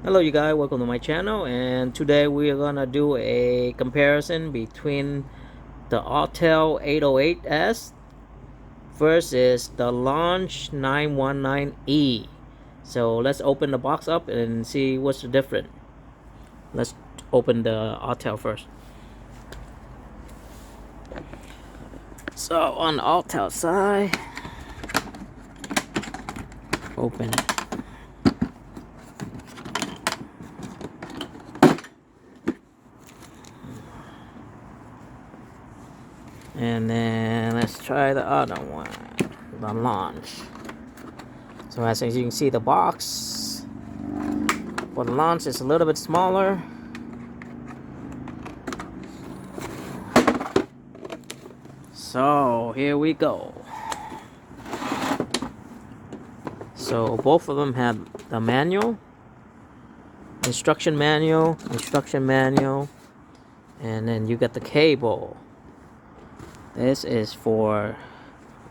Hello you guys, welcome to my channel, and today we are gonna do a comparison between the Autel 808s versus the Launch 919E. So let's open the box up and see what's the difference. Let's open the Autel first. So on the Autel side, open it. And then let's try the other one, the Launch. So as you can see, the box for the Launch is a little bit smaller. So here we go. So both of them have the manual, instruction manual, and then you got the cable. This is for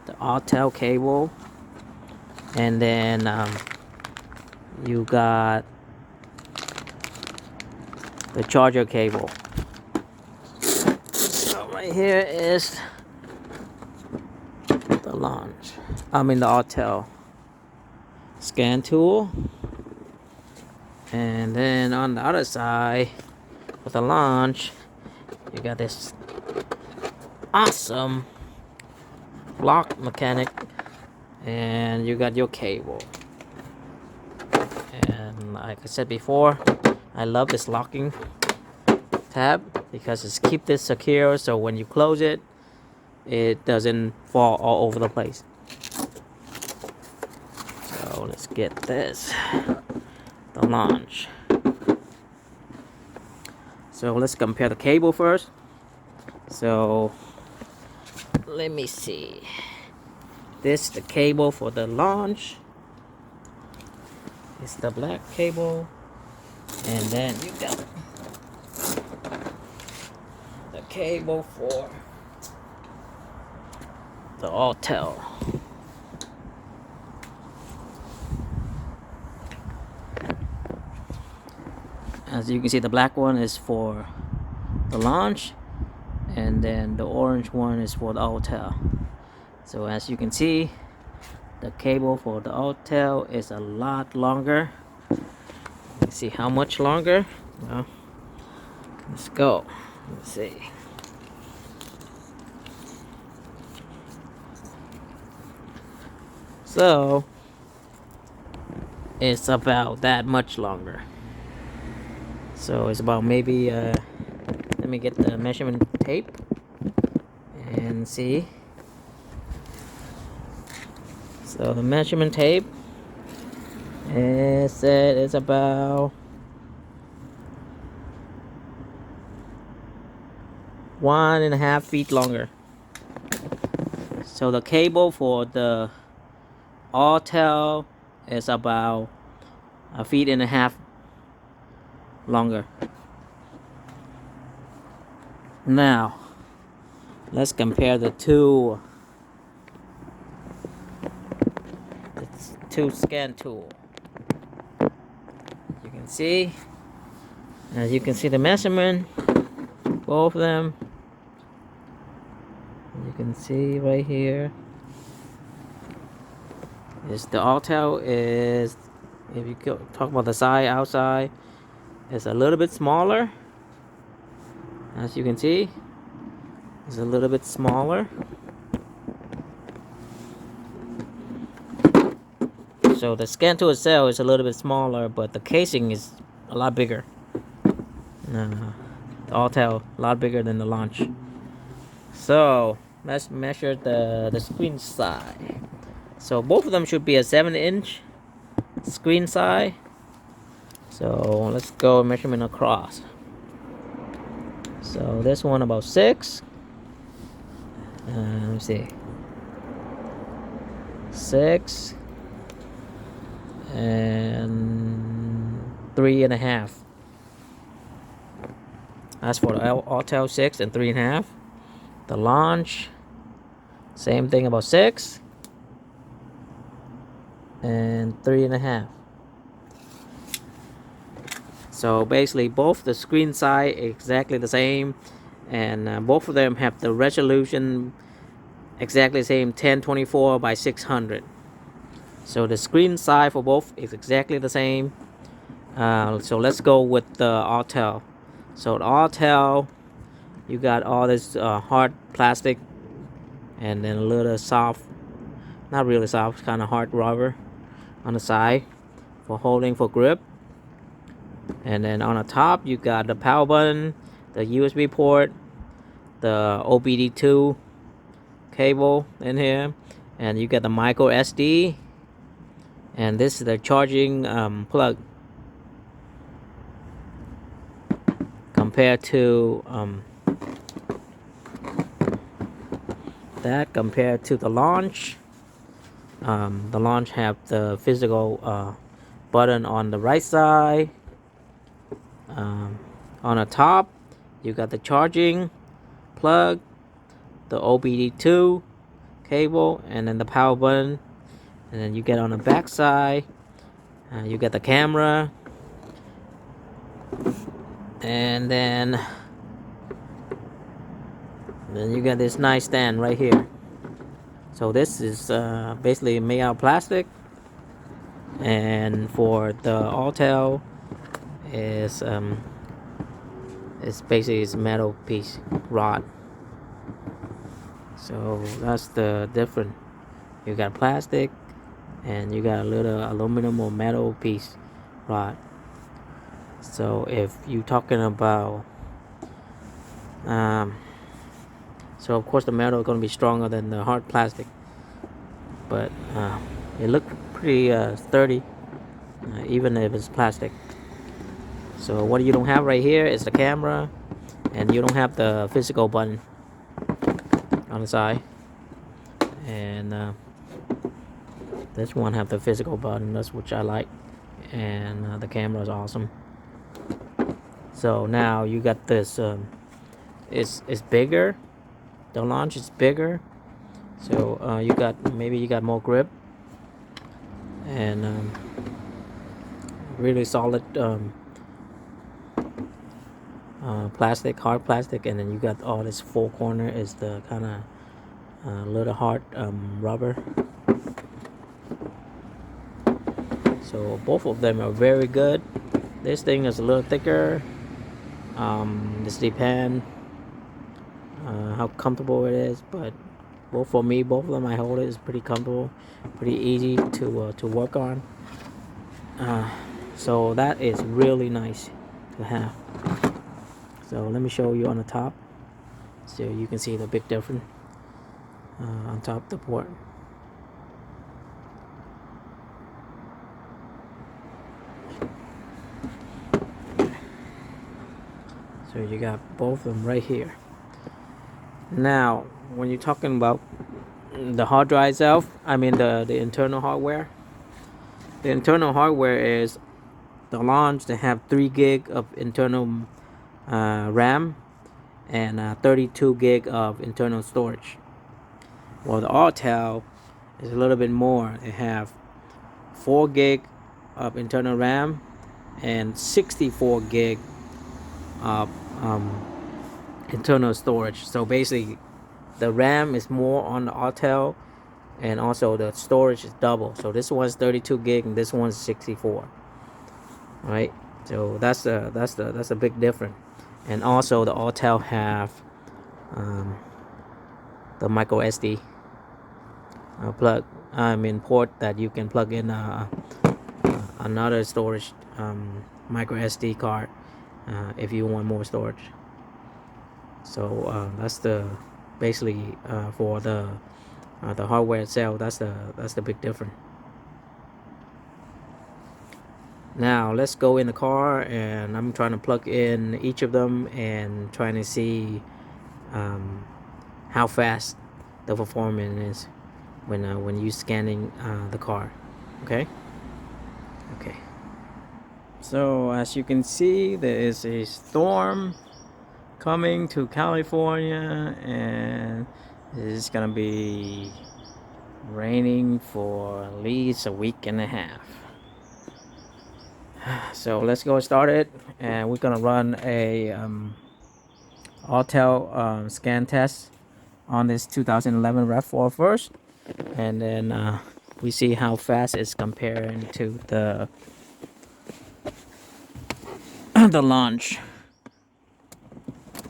the Autel cable, and then you got the charger cable. So right here is the Launch. The Autel scan tool, and then on the other side with the Launch, you got this awesome lock mechanic, and you got your cable. And like I said before, I love this locking tab because it's keep this secure, so when you close it, it doesn't fall all over the place. So let's get this, the Launch. So let's compare the cable first. So let me see. This is the cable for the Launch. It's the black cable, and then you got the cable for the Autel. As you can see, the black one is for the Launch, and then the orange one is for the Autel. So as you can see, the cable for the Autel is a lot longer. Let's see how much longer. Well, let's go. Let's see. So it's about that much longer. So it's about maybe let me get the measurement tape and see. So the measurement tape is said it's about 1.5 feet longer. So the cable for the Autel is about 1.5 feet longer. Now let's compare the two scan tool. You can see, as you can see, the measurement, both of them. You can see right here is the Autel is, if you talk about the side outside, it's a little bit smaller. As you can see, it's a little bit smaller. So the scan tool itself is a little bit smaller, but the casing is a lot bigger. The Autel a lot bigger than the Launch. So let's measure the screen size. So both of them should be a 7-inch screen size. So let's go measurement across. So this one about 6. Let me see. 6 and 3.5. That's for the Autel, 6 and 3.5. The Launch, same thing, about 6 and 3.5. So basically both the screen size exactly the same, and both of them have the resolution exactly the same, 1024 by 600. So the screen size for both is exactly the same. So let's go with the Autel. So the Autel, you got all this hard plastic and then a little soft, not really soft, kind of hard rubber on the side for holding, for grip. And then on the top you got the power button, the USB port, the OBD2 cable in here, and you got the micro SD, and this is the charging plug. Compared to compared to the Launch, the Launch have the physical button on the right side. On the top you got the charging plug, the OBD2 cable, and then the power button. And then you get on the back side, you get the camera, and then you got this nice stand right here. So this is basically made out of plastic, and for the Autel is it's basically it's metal piece rod. So that's the difference. You got plastic and you got a little aluminum or metal piece rod. So if you talking about so of course the metal is going to be stronger than the hard plastic, but it look pretty sturdy even if it's plastic. So what you don't have right here is the camera, and you don't have the physical button on the side, and this one have the physical button, that's which I like, and the camera is awesome. So now you got this it's bigger, the Launch is bigger, so you got more grip, and really solid plastic, hard plastic, and then you got all this four corner is the kind of little hard rubber. So both of them are very good. This thing is a little thicker. This depends how comfortable it is, but both of them I hold it is pretty comfortable, pretty easy to work on. So that is really nice to have. So let me show you on the top, so you can see the big difference on top of the port. So you got both of them right here. Now when you're talking about the hard drive itself, I mean the internal hardware, the internal hardware is the Launch. They have 3 gig of internal RAM and 32 gig of internal storage. Well, the Autel is a little bit more. They have 4 gig of internal RAM and 64 gig of internal storage. So basically the RAM is more on the Autel, and also the storage is double. So this one's 32 gig and this one's 64. Right? So that's a big difference. And also the Autel have the micro SD port that you can plug in another storage micro SD card if you want more storage. So that's the basically for the hardware itself. That's the big difference. Now let's go in the car, and I'm trying to plug in each of them and trying to see how fast the performance is when you scanning the car. Okay. So as you can see, there is a storm coming to California, and it's gonna be raining for at least a week and a half. So let's go start it, and we're gonna run a Autel scan test on this 2011 RAV4 first, and then we see how fast it's comparing to the the launch.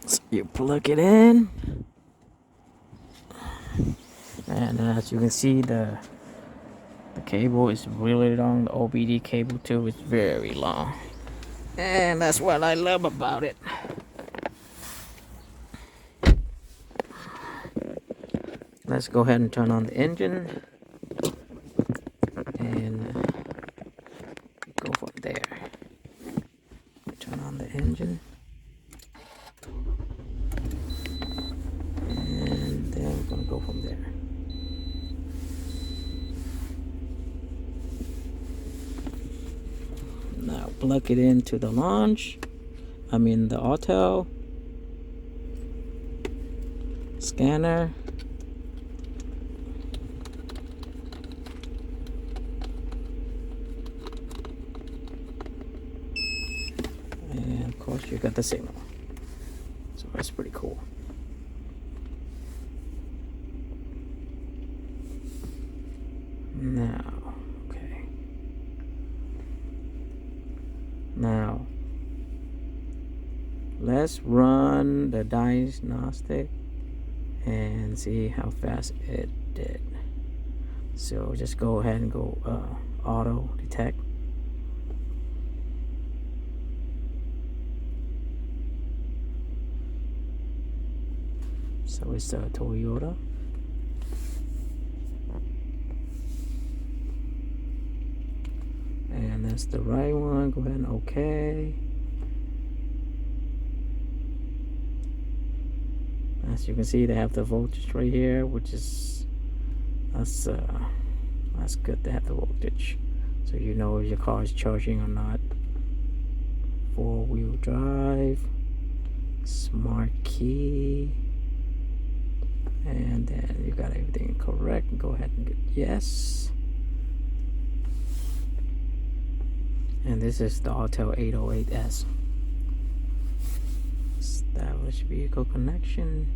So you plug it in, and as you can see, the cable is really long. The OBD cable too is very long, and that's what I love about it. Let's go ahead and turn on the engine and go from there. Turn on the engine, and then we're gonna go from there. Now plug it into the launch. I mean the Autel scanner. And of course you got the signal. So that's pretty cool. Now, okay. Now, let's run the diagnostic and see how fast it did. So just go ahead and go auto detect. So it's a Toyota. And that's the right one. Go ahead and OK. As you can see, they have the voltage right here, which is that's good to have the voltage, so you know if your car is charging or not. 4-wheel drive, smart key, and then you got everything correct. Go ahead and get yes. And this is the Autel 808s. Establish vehicle connection.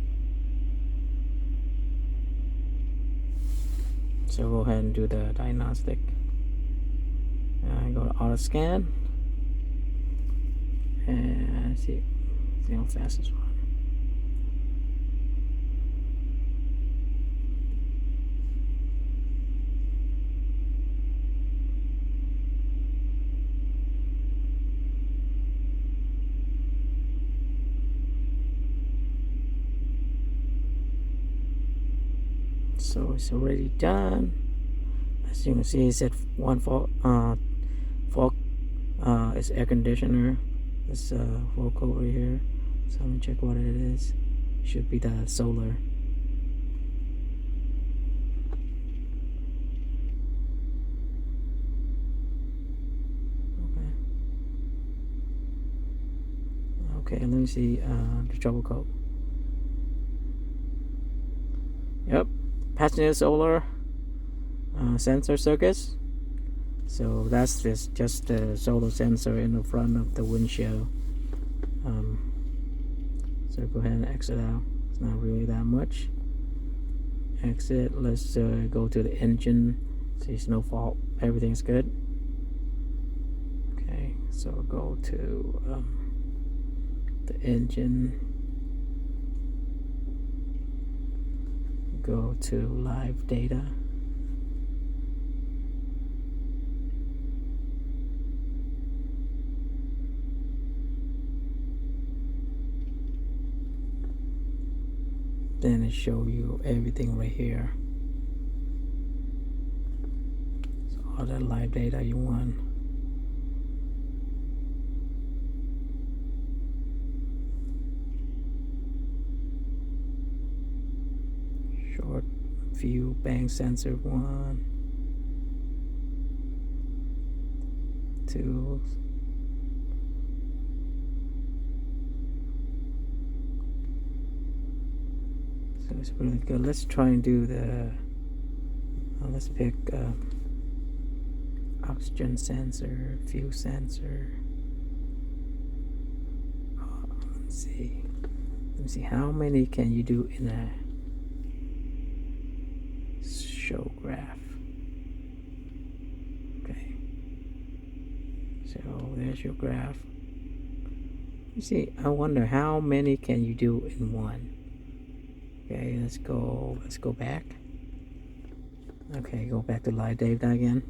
So go ahead and do the diagnostic. Go to auto scan and see how fast it's running. So it's already done. As you can see, it said one fault. It's air conditioner. This fault over here. So let me check what it is. Should be the solar. Okay, let me see the trouble code. Yep, passenger solar sensor circuits. So that's just the solar sensor in the front of the windshield. So go ahead and exit out. It's not really that much. Exit. Let's go to the engine. See, it's no fault. Everything's good. Okay, so go to the engine. Go to live data. Then it show you everything right here. So all the live data you want. Short view bank sensor 1, 2. So it's really good. Let's try and do the let's pick oxygen sensor, fuel sensor. Let's see how many can you do in a show graph. Okay, so there's your graph. You see, I wonder how many can you do in one. Okay, let's go back. Okay, go back to live data again.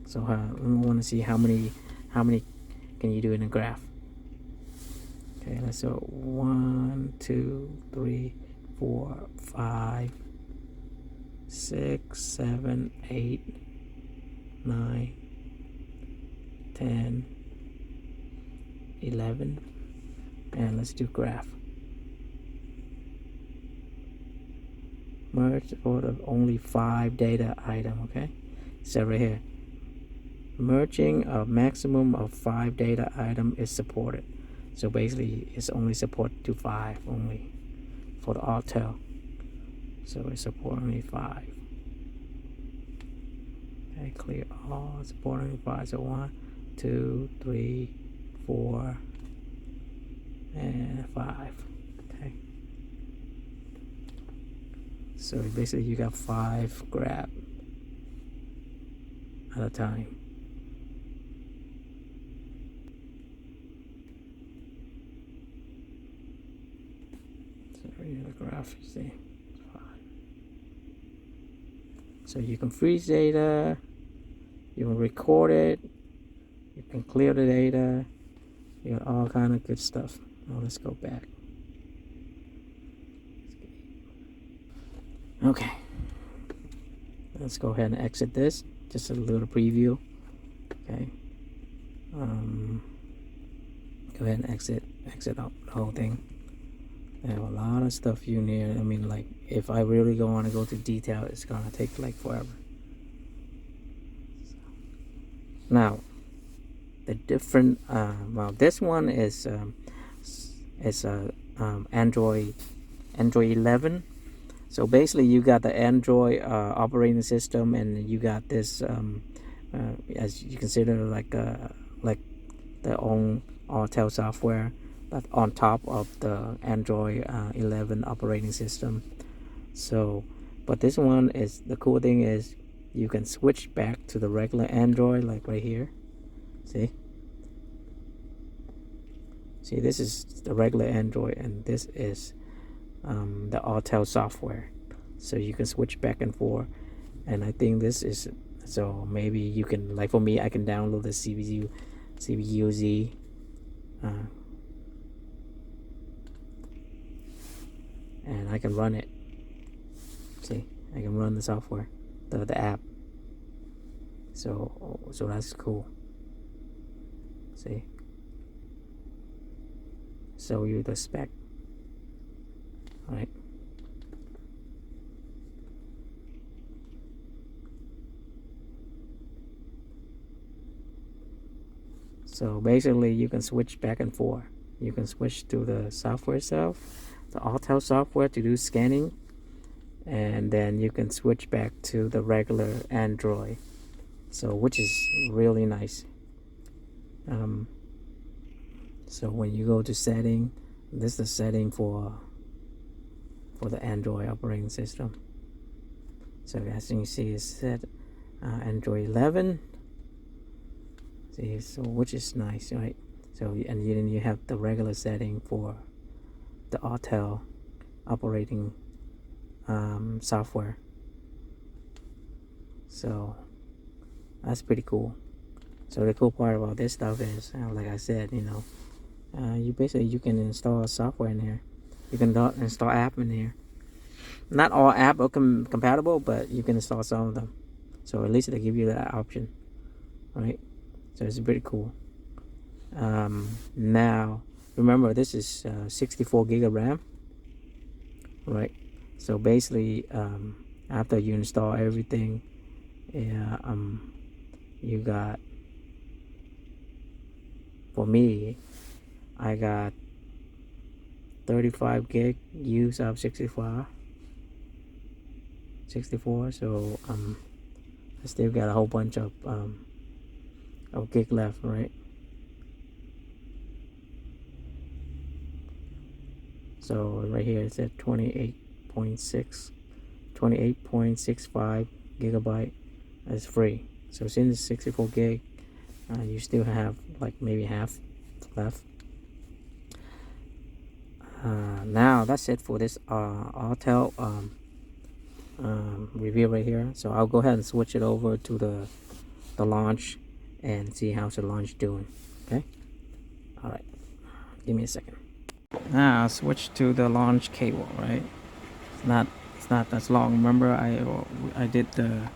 So we want to see how many can you do in a graph. Okay, let's go 1, 2, 3, 4, 5, 6, 7, 8, 9, 10, 11, and let's do graph. Merge for the only 5 data item. Okay, so right here, merging a maximum of 5 data item is supported. So basically it's only support to 5 only for the Autel. So it support only 5. Okay, clear all, support only 5. So 1, 2, 3, 4, and 5. Okay. So basically you got 5 grab at a time. So here's the graph, you see. 5. So you can freeze data, you can record it, you can clear the data, you got all kind of good stuff. Now let's go back. Okay, let's go ahead and exit this. Just a little preview. Okay, go ahead and exit out the whole thing. I have a lot of stuff in here. I mean, like, if I really want to go to detail, it's gonna take like forever. Now, the different well, this one is Android 11. So basically you got the Android operating system, and you got this as you consider like their own Autel software that's on top of the Android 11 operating system. So but this one is, the cool thing is you can switch back to the regular Android, like right here. See, this is the regular Android, and this is the Autel software. So you can switch back and forth, and I think this is, so maybe you can, like for me, I can download the CBUZ and I can run it. See, I can run the software, the app. So that's cool. See, show you the spec. All right. So basically you can switch back and forth. You can switch to the software itself, the Autel software, to do scanning, and then you can switch back to the regular Android. So which is really nice. So when you go to setting, this is the setting for the Android operating system. So as you can see, it's set Android 11. See, so which is nice, right? So and then you have the regular setting for the Autel operating software. So that's pretty cool. So the cool part about this stuff is, like I said, you know, you can install software in here. You can install app in here. Not all app are compatible, but you can install some of them. So at least they give you that option, right? So it's pretty cool. Now remember, this is 64 gig of RAM, right? So basically, after you install everything, you got, for me, I got 35 gig use of 64. So I still got a whole bunch of gig left, right? So right here it's at 28.65 gigabyte. That's free. So since it's 64 gig, you still have like maybe half left. Now that's it for this Autel review right here. So I'll go ahead and switch it over to the Launch and see how's the Launch doing. Okay. All right. Give me a second. Now I'll switch to the Launch cable. Right. It's not that long. Remember I did the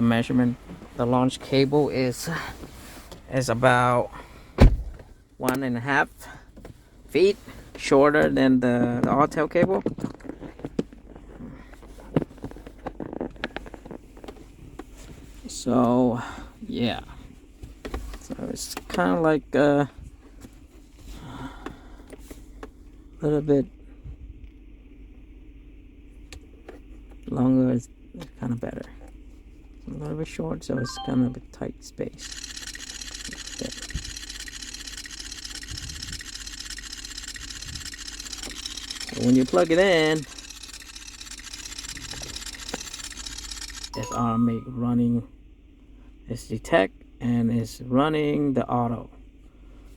measurement. The Launch cable is about 1.5 feet shorter than the Autel cable. So yeah, so it's kind of like a little bit longer is kind of better. A little bit short, so it's kind of a tight space. Okay. So when you plug it in, it's running. It's detect and it's running the auto.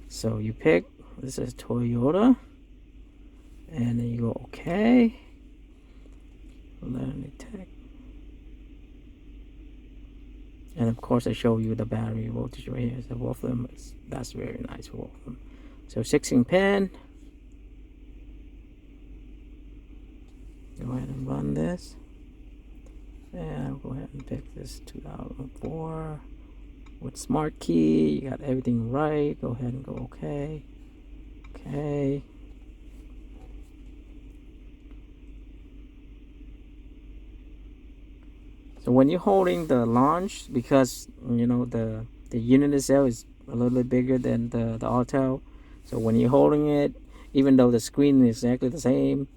So you pick, this is Toyota, and then you go okay. Let it detect. And of course I show you the battery voltage right here. So both of them, that's very nice for both of them. So 16 pin. Go ahead and run this. And I'll go ahead and pick this 2004 with smart key. You got everything right. Go ahead and go okay. Okay. So when you're holding the Launch, because you know the unit itself is a little bit bigger than the Autel, so when you're holding it, even though the screen is exactly the same,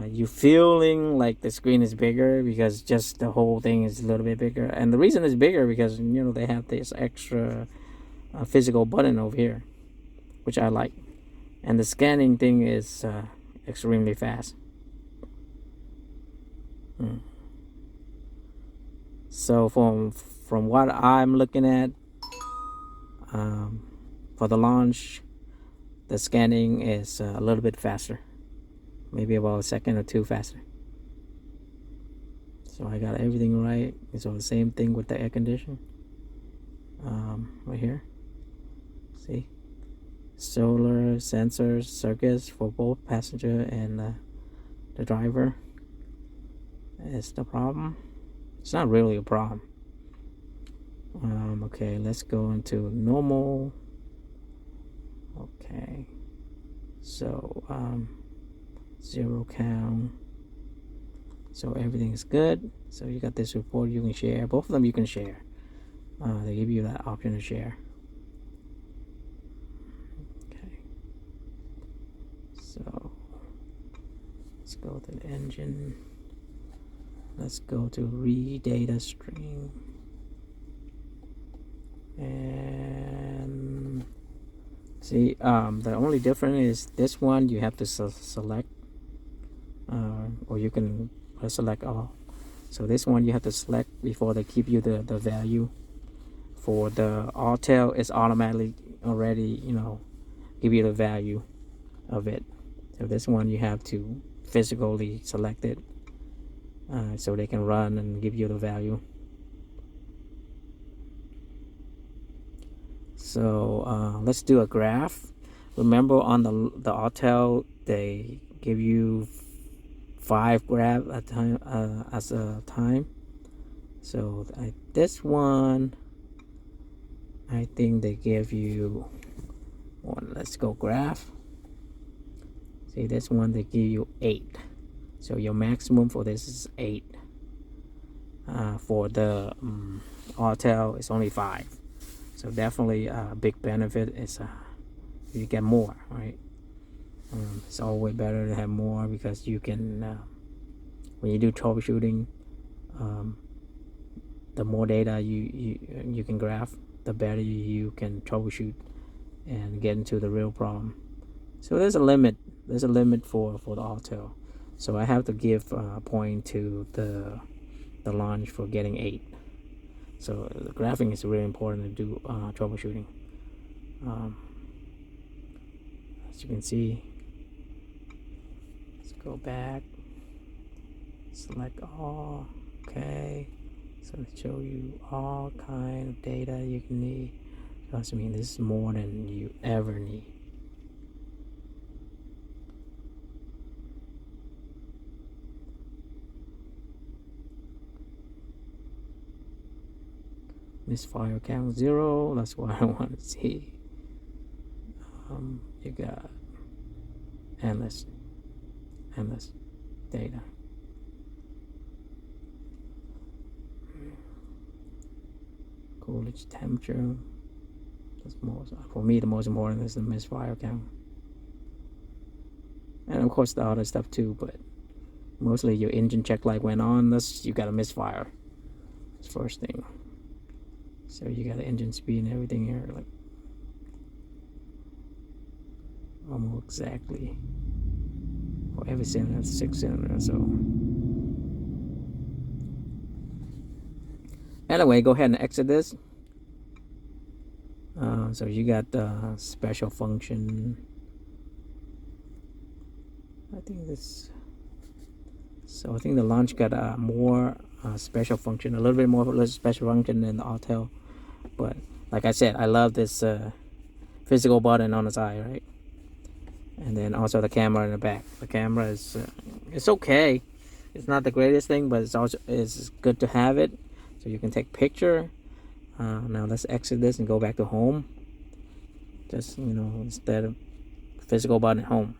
you're feeling like the screen is bigger because just the whole thing is a little bit bigger. And the reason it's bigger because you know they have this extra physical button over here, which I like, and the scanning thing is extremely fast. So from what I'm looking at, for the Launch, the scanning is a little bit faster, maybe about a second or two faster. So I got everything right. So the same thing with the air conditioner, right here. See, solar sensors circuits for both passenger and the driver. Is the problem? It's not really a problem. Okay, let's go into normal. Okay, so 0 count. So everything is good. So you got this report you can share. Both of them you can share. They give you that option to share. Okay, so let's go to the engine. Let's go to read data stream, and see, the only difference is this one you have to select, or you can select all. So this one you have to select before they give you the value. For the Autel, it's automatically already, you know, give you the value of it. So this one you have to physically select it. So they can run and give you the value. So let's do a graph. Remember on the Autel they give you 5 graph at time as a time. So this one, I think they give you one. Let's go graph. See, this one they give you 8. So your maximum for this is 8. For the Autel, it's only 5. So definitely a big benefit is you get more, right? It's always better to have more because you can, when you do troubleshooting, the more data you can graph, the better you can troubleshoot and get into the real problem. So there's a limit. There's a limit for the Autel. So I have to give a point to the Launch for getting 8. So the graphing is really important to do troubleshooting. As you can see, let's go back, select all. Okay, so it show you all kind of data you can need. Trust me, this is more than you ever need. Misfire count 0. That's what I want to see. You got endless data. Coolidge temperature. That's most, for me, the most important is the misfire count, and of course the other stuff too. But mostly your engine check light went on. That's, you got a misfire. That's first thing. So you got the engine speed and everything here, like almost exactly for every cylinder, 6 cylinders. So anyway, go ahead and exit this. So you got the special function. I think this. So I think the Launch got more special function, a little bit more special function than the Autel. But like I said, I love this physical button on the side, right? And then also the camera in the back. The camera is it's okay. It's not the greatest thing, but it's good to have it, so you can take picture. Now let's exit this and go back to home. Just, you know, instead of physical button home.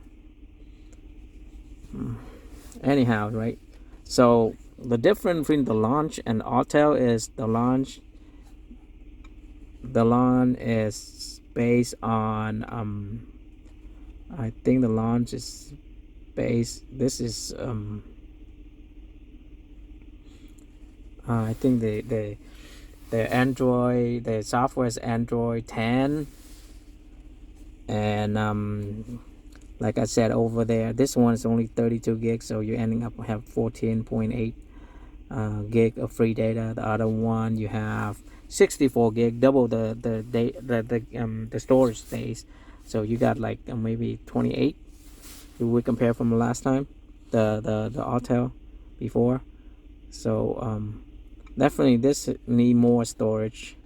Anyhow, right? So the difference between the Launch and Autel is the Launch is based on I think the Launch is based, this is I think the Android, the software is Android 10, and like I said over there, this one is only 32 gigs, so you're ending up have 14.8 gig of free data. The other one you have 64 gig, double the storage space. So you got like maybe 28 if we compare from the last time, the Autel before. So definitely this need more storage.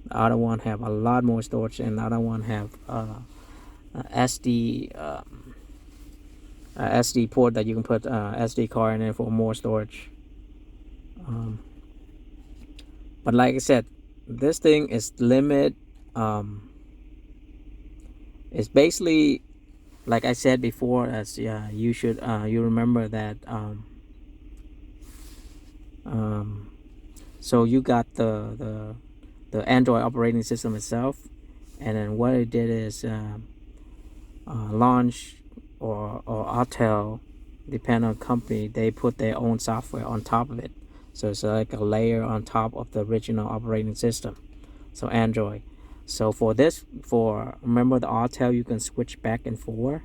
The other one have a lot more storage, and the other one have SD SD port that you can put SD card in it for more storage. But like I said, this thing is limit. It's basically, like I said before, as you should you remember that. So you got the Android operating system itself, and then what it did is Launch or Autel, depending on company, they put their own software on top of it. So it's like a layer on top of the original operating system. So Android. So for this, remember the Autel, you can switch back and forth.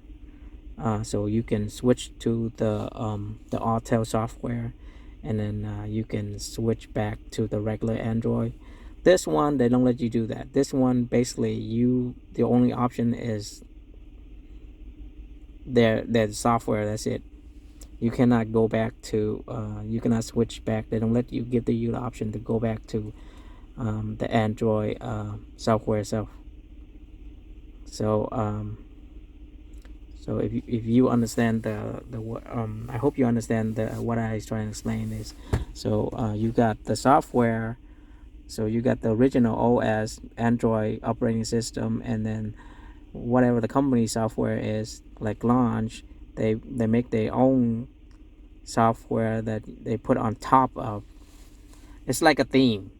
So you can switch to the Autel software, and then you can switch back to the regular Android. This one, they don't let you do that. This one, basically, the only option is their software. That's it. You cannot go back to you cannot switch back. They don't let you give you the option to go back to the Android software itself. So so if you understand I hope you understand what I was trying to explain is, so you got the software, so you got the original OS Android operating system, and then whatever the company software is, like Launch, they make their own software that they put on top of. It's like a theme.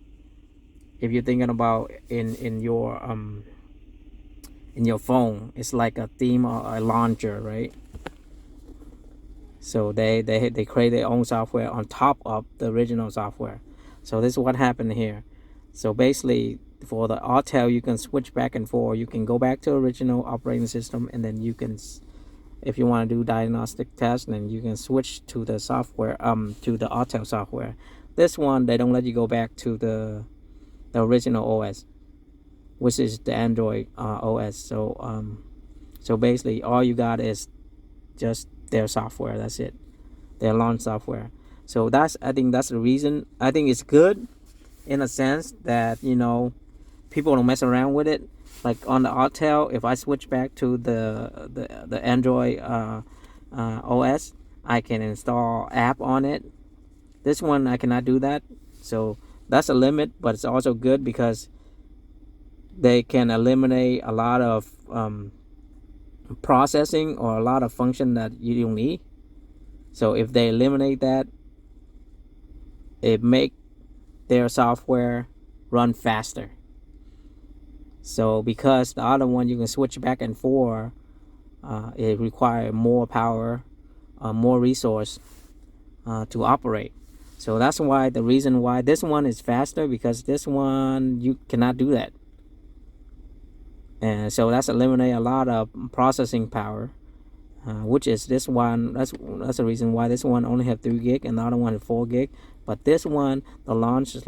If you're thinking about in your phone, it's like a theme or a launcher, right? So they create their own software on top of the original software. So this is what happened here. So basically, for the Autel, you can switch back and forth. You can go back to original operating system, and then you can, if you want to do diagnostic tests, then you can switch to the software, to the Autel software. This one, they don't let you go back to the original OS, which is the Android OS. So basically, all you got is just their software. That's it, their launch software. So I think that's the reason. I think it's good in a sense that, you know, people don't mess around with it. Like on the Autel, if I switch back to the Android OS, I can install app on it. This one I cannot do that. So that's a limit, but it's also good because they can eliminate a lot of processing or a lot of function that you don't need. So if they eliminate that, it make their software run faster. So because the other one you can switch back and forth, it requires more power, more resource to operate. So that's why the reason why this one is faster, because this one you cannot do that. And so that's eliminate a lot of processing power, which is this one. That's the reason why this one only have 3 gig and the other one is 4 gig. But this one, the launch is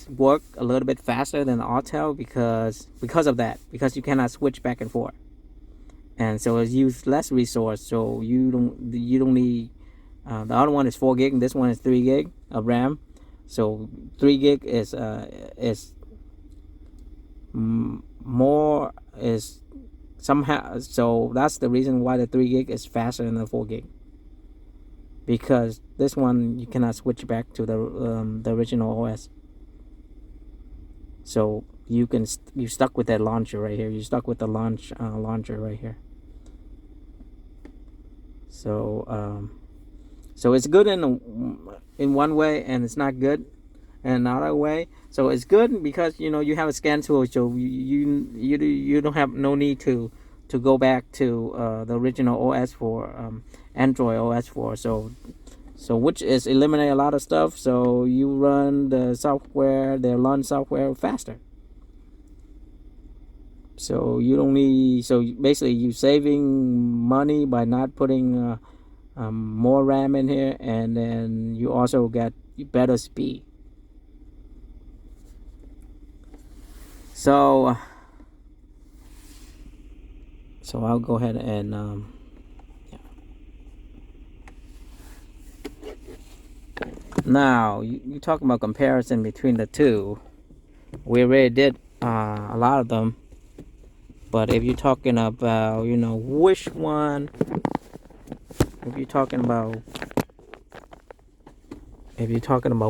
work a little bit faster than the Autel because of that, because you cannot switch back and forth, and so it's used less resource. So you don't need. The other one is 4 gig and this one is 3 gig of RAM. So 3 gig is more is somehow. So that's the reason why the 3 gig is faster than the 4 gig. Because this one you cannot switch back to the original OS. So you stuck with that launcher right here. You stuck with the launcher right here. So so it's good in one way, and it's not good in another way. So it's good because, you know, you have a scan tool, so you don't have no need to go back to the original OS for Android OS for. So which is eliminate a lot of stuff. So you run the software, their launch software faster. So you don't need. So basically, you saving money by not putting more RAM in here, and then you also get better speed. So I'll go ahead and now you talking about comparison between the two. We already did a lot of them, but if you're talking about, you know, which one, if you're talking about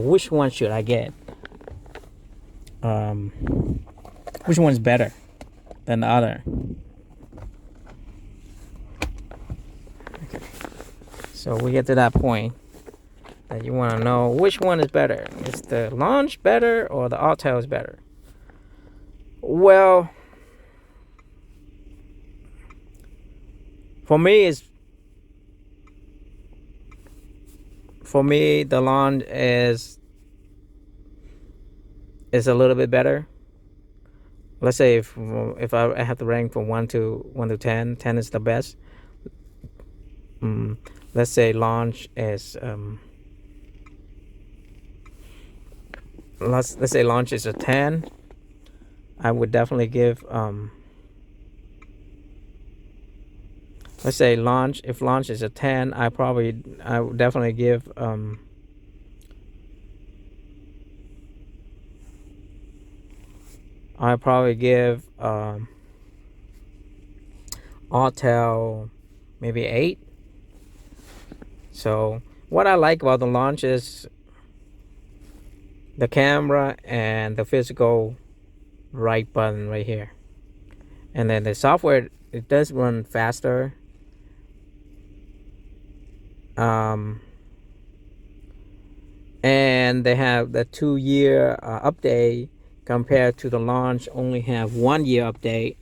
which one should I get, which one's better than the other? Okay. So we get to that point that you want to know which one is better. Is the Launch better or the Autel is better? Well, for me the Launch is a little bit better. Let's say if I have to rank from 1 to 10, 10 is the best. Let's say Launch is let's say Launch is a 10. I would definitely give let's say Launch, if Launch is a 10, I would definitely give I probably give Autel maybe 8. So what I like about the Launch is the camera and the physical right button right here, and then the software, it does run faster. And they have the 2-year update compared to the Launch only have 1-year update.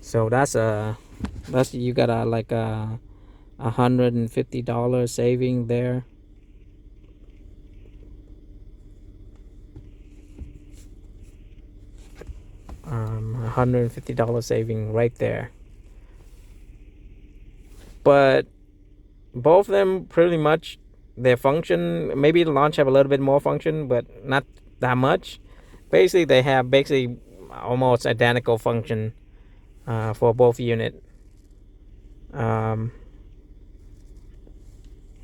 So that's you gotta like $150 saving there. $150 saving right there. But both of them pretty much their function, maybe the Launch have a little bit more function, but not that much. Basically, they have almost identical function for both unit.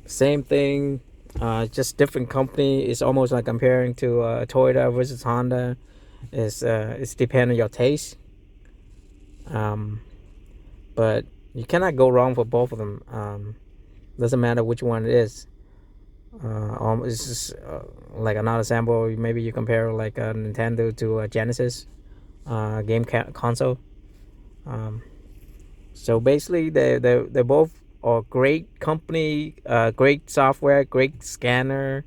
Same thing, just different company. It's almost like comparing to Toyota versus Honda. It's depend on your taste. But you cannot go wrong for both of them. Doesn't matter which one it is. It's just like another example. Maybe you compare like a Nintendo to a Genesis game console. So basically, they're both are great company, great software, great scanner.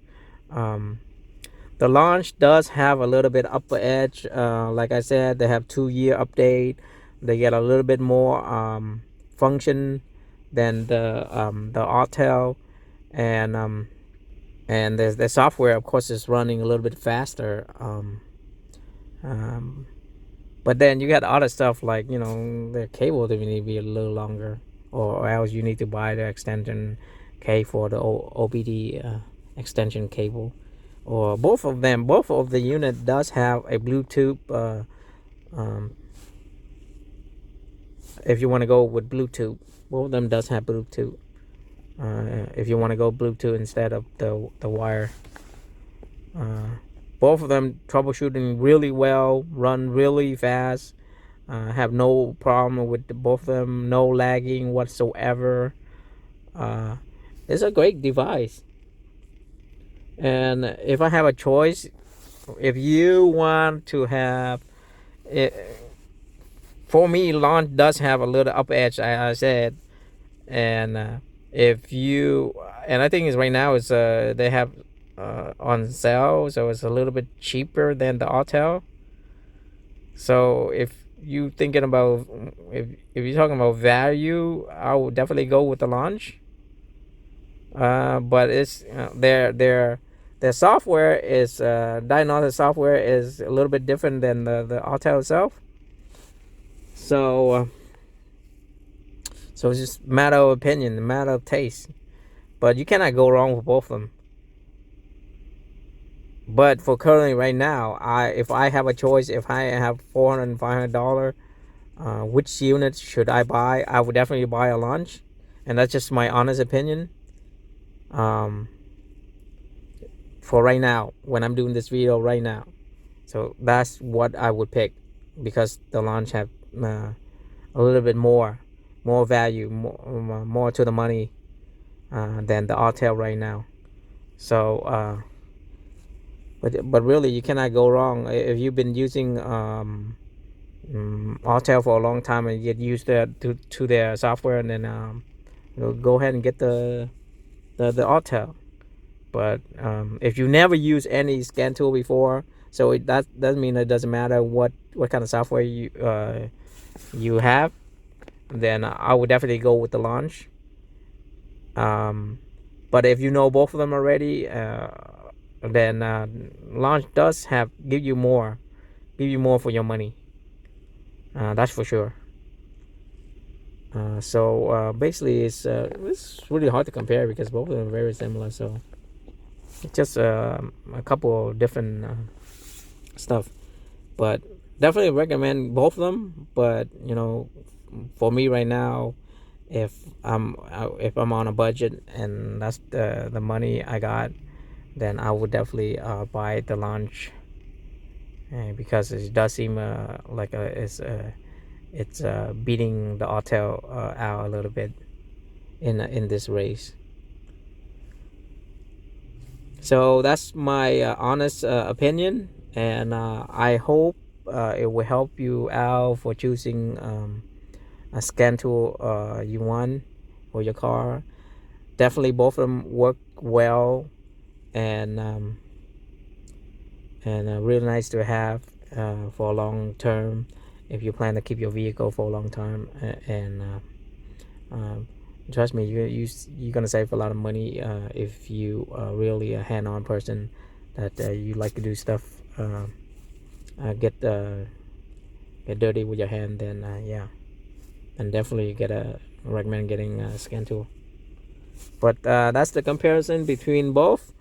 The Launch does have a little bit upper edge. Like I said, they have 2-year update. They get a little bit more function than the Autel, and the software, of course, is running a little bit faster. But then you got other stuff like, the cable that need to be a little longer, or else you need to buy the extension cable for the OBD extension cable, or both of them. Both of the unit does have a Bluetooth. If you want to go with Bluetooth, both of them does have Bluetooth. If you want to go Bluetooth instead of the wire. Both of them troubleshooting really well, run really fast, have no problem with both of them, no lagging whatsoever. It's a great device. And if I have a choice, if you want to have it, for me, Launch does have a little up edge, I said. And if you, and I think it's right now is they have on sale, so it's a little bit cheaper than the Autel. So if you thinking about, if you're talking about value, I would definitely go with the Launch. But it's their software is diagnostic software is a little bit different than the Autel itself. So so it's just matter of opinion, matter of taste. But you cannot go wrong with both of them. But for currently right now, if I have a choice, if I have $400 and $500, which unit should I buy? I would definitely buy a Launch, and that's just my honest opinion. For right now, when I'm doing this video right now, so that's what I would pick, because the Launch have a little bit more value, more to the money than the Autel right now. So but really, you cannot go wrong if you've been using Autel for a long time and you get used to their software, and then go ahead and get the Autel. But if you never use any scan tool before, so that doesn't mean it doesn't matter what kind of software you have, then I would definitely go with the Launch. But if you know both of them already, then Launch does give you more for your money. That's for sure. So basically, it's really hard to compare because both of them are very similar. So it's just a couple of different stuff, but definitely recommend both of them. But for me right now, if I'm on a budget and that's the money I got, then I would definitely buy the Launch, because it does seem like it's beating the Autel out a little bit in this race. So that's my honest opinion, and I hope it will help you out for choosing a scan tool you want for your car. Definitely both of them work well, and really nice to have for a long term if you plan to keep your vehicle for a long time. And Trust me, you're gonna save a lot of money if you are really a hand-on person that you like to do stuff, get dirty with your hand. Then yeah, and definitely recommend getting a scan tool. But that's the comparison between both.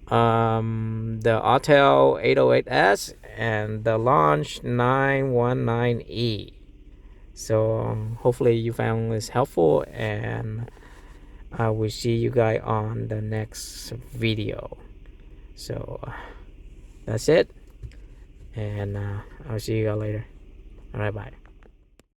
The Autel 808s and the Launch 919E. So hopefully you found this helpful, and I will see you guys on the next video. So that's it, and I'll see you guys later. All right, bye.